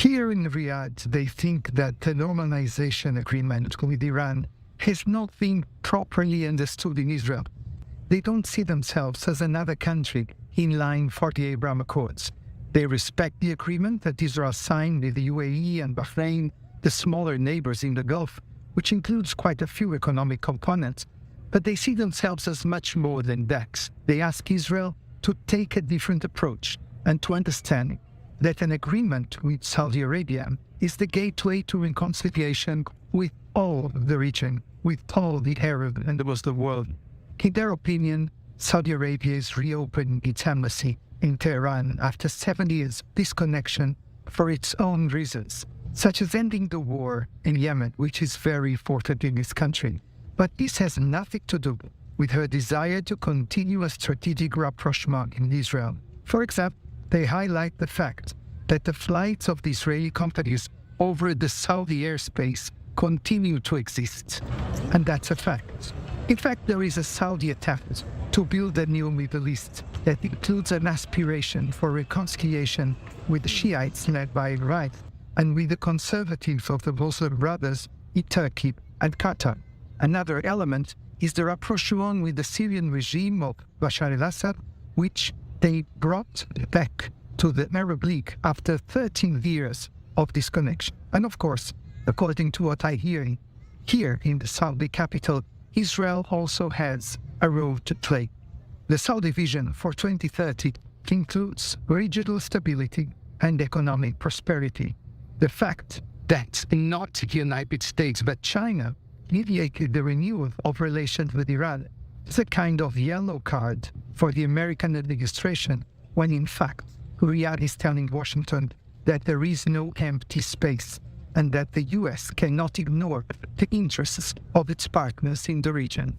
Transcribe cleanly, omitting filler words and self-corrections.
Here in Riyadh, they think that the normalization agreement with Iran has not been properly understood in Israel. They don't see themselves as another country in line for the Abraham Accords. They respect the agreement that Israel signed with the UAE and Bahrain, the smaller neighbors in the Gulf, which includes quite a few economic components, but they see themselves as much more than that. They ask Israel to take a different approach and to understand that an agreement with Saudi Arabia is the gateway to reconciliation with all the region, with all the Arab and the Muslim world. In their opinion, Saudi Arabia is reopening its embassy in Tehran after 7 years of disconnection for its own reasons, such as ending the war in Yemen, which is very important in this country. But this has nothing to do with her desire to continue a strategic rapprochement in Israel. For example, they highlight the fact that the flights of the Israeli companies over the Saudi airspace continue to exist. And that's a fact. In fact, there is a Saudi attempt to build a new Middle East that includes an aspiration for reconciliation with the Shiites led by Ryhad and with the conservatives of the Muslim Brothers in Turkey and Qatar. Another element is the rapprochement with the Syrian regime of Bashar al-Assad, which they brought back to the Arab League after 13 years of disconnection. And of course, according to what I hear here in the Saudi capital, Israel also has a role to play. The Saudi vision for 2030 includes regional stability and economic prosperity. The fact that not the United States but China mediated the renewal of relations with Iran is a kind of yellow card for the American administration, when in fact Ryhad is telling Washington that there is no empty space and that the US cannot ignore the interests of its partners in the region.